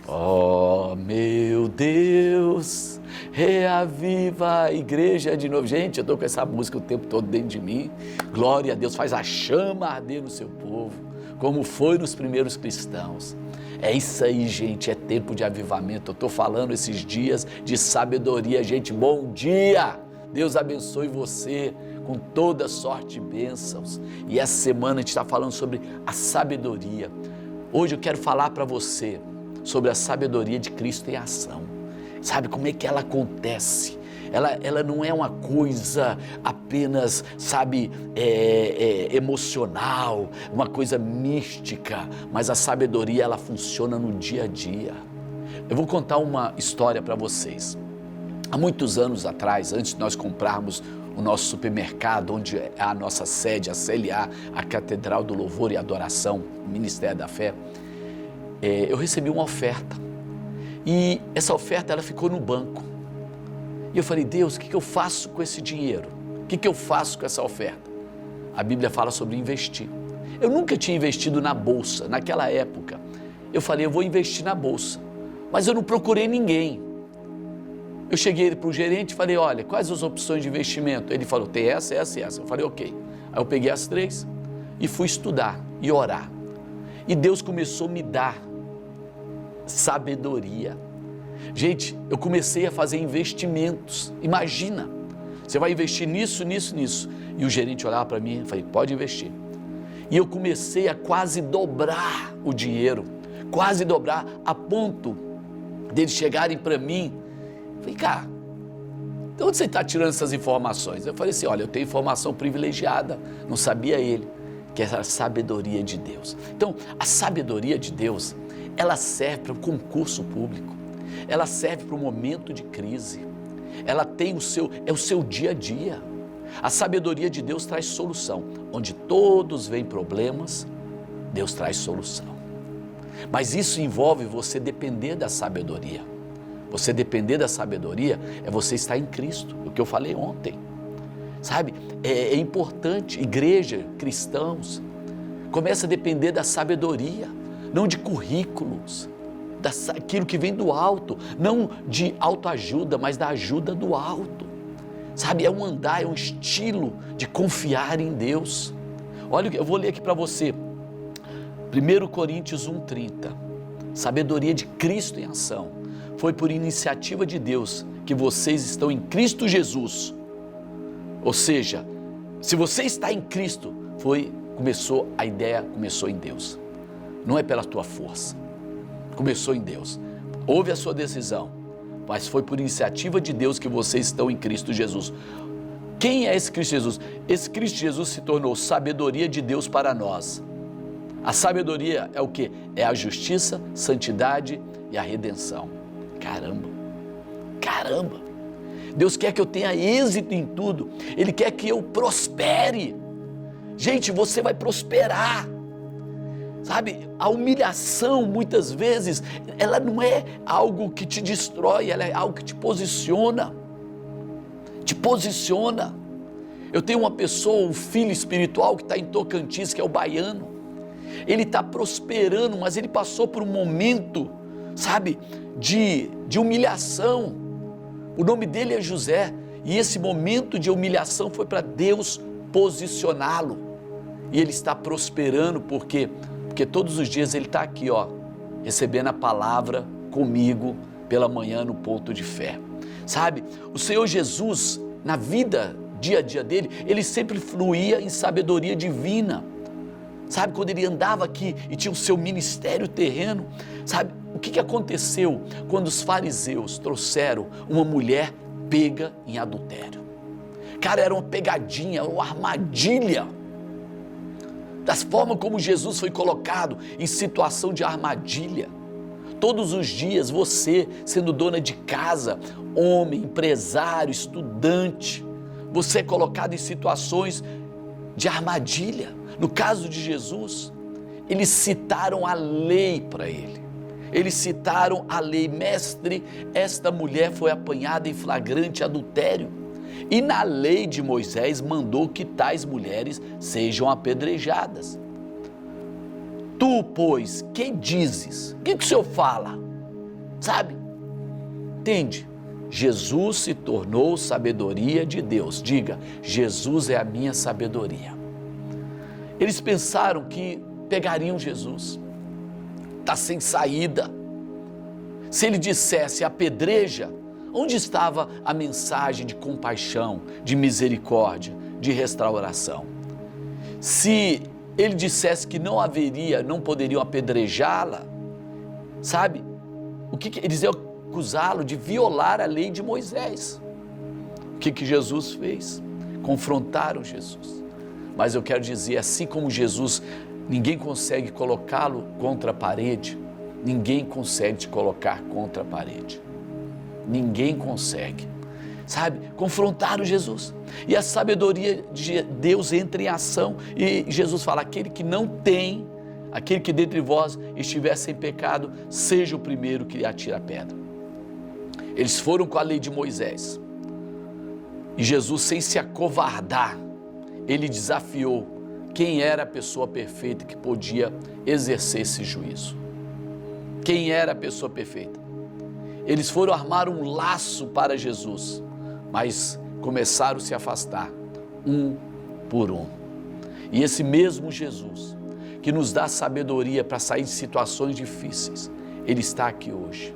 Oh, meu Deus, reaviva a igreja de novo. Gente, eu estou com essa música o tempo todo dentro de mim. Glória a Deus, faz a chama arder no seu povo, como foi nos primeiros cristãos. É isso aí, gente, é tempo de avivamento. Eu estou falando esses dias de sabedoria, gente. Bom dia! Deus abençoe você com toda sorte e bênçãos. E essa semana a gente está falando sobre a sabedoria. Hoje eu quero falar para você sobre a sabedoria de Cristo em ação. Sabe como é que ela acontece? Ela não é uma coisa apenas, sabe, emocional, uma coisa mística, mas a sabedoria ela funciona no dia a dia. Eu vou contar uma história para vocês. Há muitos anos atrás, antes de nós comprarmos o nosso supermercado, onde é a nossa sede, a CLA, a Catedral do Louvor e Adoração, o Ministério da Fé, eu recebi uma oferta. E essa oferta ela ficou no banco. E eu falei, Deus, o que eu faço com esse dinheiro? O que eu faço com essa oferta? A Bíblia fala sobre investir. Eu nunca tinha investido na bolsa, naquela época. Eu falei, eu vou investir na bolsa. Mas eu não procurei ninguém. Eu cheguei para o gerente e falei, olha, quais as opções de investimento? Ele falou, tem essa, essa e essa. Eu falei, ok. Aí eu peguei as 3 e fui estudar e orar. E Deus começou a me dar sabedoria. Gente, eu comecei a fazer investimentos. Imagina, você vai investir nisso, nisso, nisso. E o gerente olhava para mim e falei, pode investir. E eu comecei a quase dobrar o dinheiro, quase dobrar, a ponto deles chegarem para mim. Falei, cara, de onde você está tirando essas informações? Eu falei assim, olha, eu tenho informação privilegiada, não sabia ele, que era a sabedoria de Deus. Então, a sabedoria de Deus, ela serve para o concurso público, ela serve para o momento de crise, ela tem o seu dia a dia. A sabedoria de Deus traz solução. Onde todos veem problemas, Deus traz solução. Mas isso envolve você depender da sabedoria. Você depender da sabedoria é você estar em Cristo, o que eu falei ontem. Sabe, é importante, igreja, cristãos, começa a depender da sabedoria, não de currículos, daquilo que vem do alto, não de autoajuda, mas da ajuda do alto. Sabe, é um andar, é um estilo de confiar em Deus. Olha, eu vou ler aqui para você, 1 Coríntios 1,30, sabedoria de Cristo em ação. Foi por iniciativa de Deus que vocês estão em Cristo Jesus. Ou seja, se você está em Cristo, a ideia começou em Deus. Não é pela tua força, começou em Deus. Houve a sua decisão, mas foi por iniciativa de Deus que vocês estão em Cristo Jesus. Quem é esse Cristo Jesus? Esse Cristo Jesus se tornou sabedoria de Deus para nós. A sabedoria é o quê? É a justiça, santidade e a redenção. Caramba, caramba! Deus quer que eu tenha êxito em tudo, Ele quer que eu prospere. Gente, você vai prosperar. Sabe, a humilhação muitas vezes, ela não é algo que te destrói, ela é algo que te posiciona. Te posiciona. Eu tenho uma pessoa, um filho espiritual que está em Tocantins, que é o baiano. Ele está prosperando, mas ele passou por um momento, sabe, de humilhação. O nome dele é José, e esse momento de humilhação foi para Deus posicioná-lo. E ele está prosperando porque todos os dias ele está aqui, recebendo a palavra comigo pela manhã no ponto de fé. Sabe, o Senhor Jesus, na vida, dia a dia dele, ele sempre fluía em sabedoria divina. Sabe, quando ele andava aqui e tinha o seu ministério terreno, sabe, o que aconteceu quando os fariseus trouxeram uma mulher pega em adultério? Cara, era uma pegadinha, uma armadilha. Das formas como Jesus foi colocado em situação de armadilha. Todos os dias você, sendo dona de casa, homem, empresário, estudante, você é colocado em situações de armadilha. No caso de Jesus, eles citaram a lei para ele. Eles citaram a lei. Mestre, esta mulher foi apanhada em flagrante adultério. E na lei de Moisés mandou que tais mulheres sejam apedrejadas. Tu, pois, que dizes? O que o Senhor fala? Sabe? Entende? Jesus se tornou sabedoria de Deus. Diga, Jesus é a minha sabedoria. Eles pensaram que pegariam Jesus. Está sem saída. Se ele dissesse apedreja, onde estava a mensagem de compaixão, de misericórdia, de restauração? Se ele dissesse que não haveria, não poderiam apedrejá-la, sabe? O que eles iam acusá-lo de violar a lei de Moisés. O que Jesus fez? Confrontaram Jesus. Mas eu quero dizer, assim como Jesus, ninguém consegue colocá-lo contra a parede, ninguém consegue te colocar contra a parede. Ninguém consegue. Sabe? Confrontaram Jesus. E a sabedoria de Deus entra em ação. E Jesus fala, aquele que não tem, aquele que dentre vós estiver sem pecado, seja o primeiro que lhe atira a pedra. Eles foram com a lei de Moisés. E Jesus, sem se acovardar, ele desafiou quem era a pessoa perfeita que podia exercer esse juízo. Quem era a pessoa perfeita? Eles foram armar um laço para Jesus, mas começaram a se afastar, um por um. E esse mesmo Jesus, que nos dá sabedoria para sair de situações difíceis, ele está aqui hoje.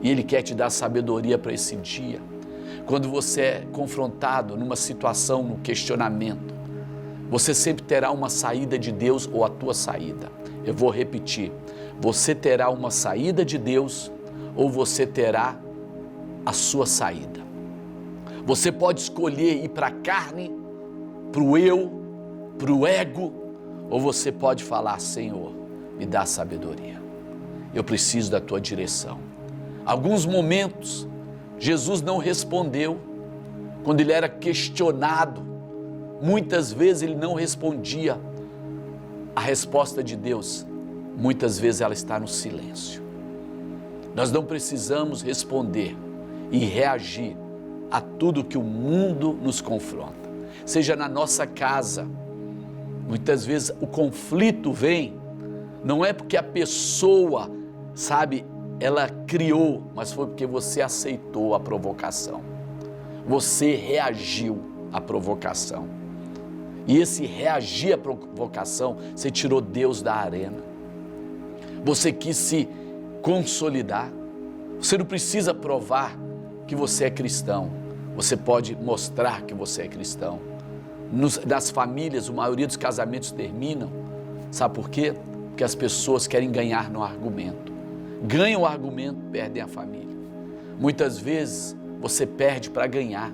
E ele quer te dar sabedoria para esse dia. Quando você é confrontado numa situação, num questionamento, você sempre terá uma saída de Deus ou a tua saída. Eu vou repetir, você terá uma saída de Deus ou você terá a sua saída. Você pode escolher ir para a carne, para o eu, para o ego, ou você pode falar, Senhor, me dá sabedoria. Eu preciso da tua direção. Alguns momentos, Jesus não respondeu. Quando ele era questionado, muitas vezes ele não respondia. A resposta de Deus, muitas vezes ela está no silêncio. Nós não precisamos responder e reagir a tudo que o mundo nos confronta. Seja na nossa casa, muitas vezes o conflito vem, não é porque a pessoa, sabe, ela criou, mas foi porque você aceitou a provocação. Você reagiu à provocação. E esse reagir à provocação, você tirou Deus da arena. Você quis se consolidar. Você não precisa provar que você é cristão. Você pode mostrar que você é cristão. Nas famílias, a maioria dos casamentos terminam. Sabe por quê? Porque as pessoas querem ganhar no argumento. Ganham o argumento, perdem a família. Muitas vezes você perde para ganhar.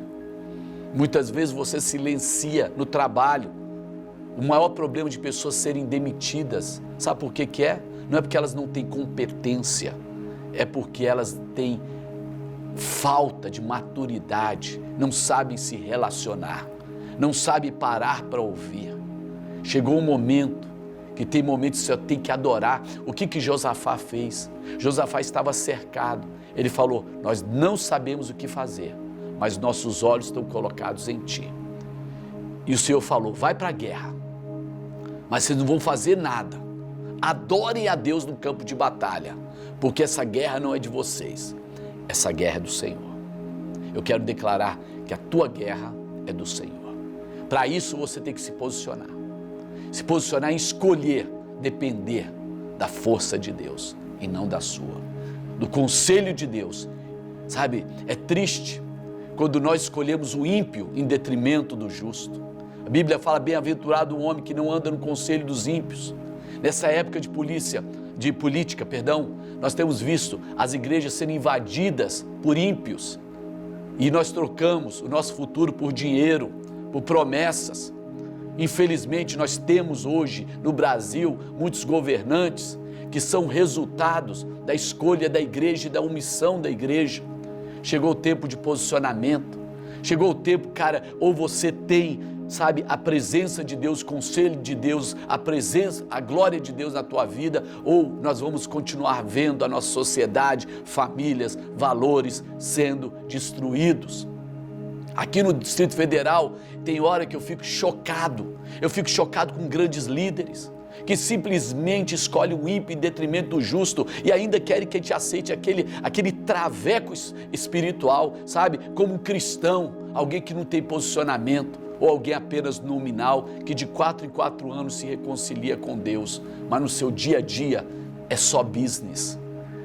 Muitas vezes você silencia no trabalho. O maior problema de pessoas serem demitidas, sabe por que que é? Não é porque elas não têm competência, é porque elas têm falta de maturidade, não sabem se relacionar, não sabem parar para ouvir. Chegou um momento que tem momentos que você tem que adorar. O que Josafá fez? Josafá estava cercado. Ele falou, nós não sabemos o que fazer, mas nossos olhos estão colocados em ti. E o Senhor falou, vai para a guerra, mas vocês não vão fazer nada. Adorem a Deus no campo de batalha, porque essa guerra não é de vocês, essa guerra é do Senhor. Eu quero declarar que a tua guerra é do Senhor. Para isso você tem que se posicionar em escolher depender da força de Deus e não da sua, do conselho de Deus. Sabe, é triste quando nós escolhemos o ímpio em detrimento do justo. A Bíblia fala, bem-aventurado o homem que não anda no conselho dos ímpios. Nessa época de política, nós temos visto as igrejas sendo invadidas por ímpios e nós trocamos o nosso futuro por dinheiro, por promessas. Infelizmente, nós temos hoje no Brasil muitos governantes que são resultados da escolha da igreja e da omissão da igreja. Chegou o tempo de posicionamento, chegou o tempo, cara, ou você tem, sabe, a presença de Deus, o conselho de Deus, a presença, a glória de Deus na tua vida, ou nós vamos continuar vendo a nossa sociedade, famílias, valores sendo destruídos. Aqui no Distrito Federal, tem hora que eu fico chocado com grandes líderes, que simplesmente escolhem o ímpio em detrimento do justo e ainda querem que a gente aceite aquele traveco espiritual, sabe? Como um cristão, alguém que não tem posicionamento, ou alguém apenas nominal, que de 4 em 4 anos se reconcilia com Deus, mas no seu dia a dia é só business.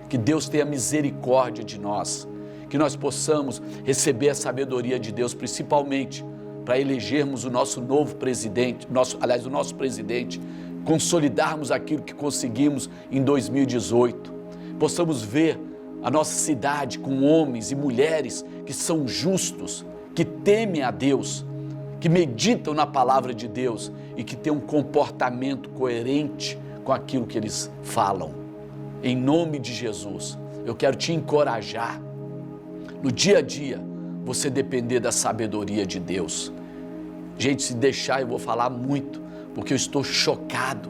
Que Deus tenha misericórdia de nós, que nós possamos receber a sabedoria de Deus, principalmente para elegermos o nosso novo presidente, o nosso presidente, consolidarmos aquilo que conseguimos em 2018, possamos ver a nossa cidade com homens e mulheres que são justos, que temem a Deus, que meditam na palavra de Deus e que têm um comportamento coerente com aquilo que eles falam. Em nome de Jesus, eu quero te encorajar, no dia a dia, você depender da sabedoria de Deus. Gente, se deixar eu vou falar muito, porque eu estou chocado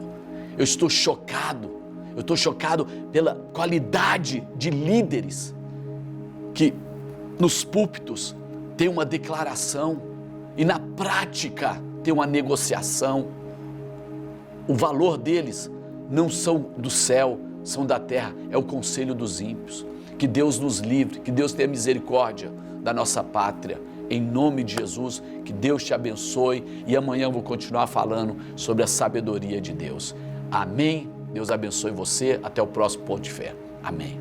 pela qualidade de líderes que nos púlpitos tem uma declaração e na prática tem uma negociação. O valor deles não são do céu, são da terra, é o conselho dos ímpios. Que Deus nos livre, que Deus tenha misericórdia da nossa pátria. Em nome de Jesus, que Deus te abençoe e amanhã eu vou continuar falando sobre a sabedoria de Deus. Amém? Deus abençoe você. Até o próximo Ponto de Fé. Amém.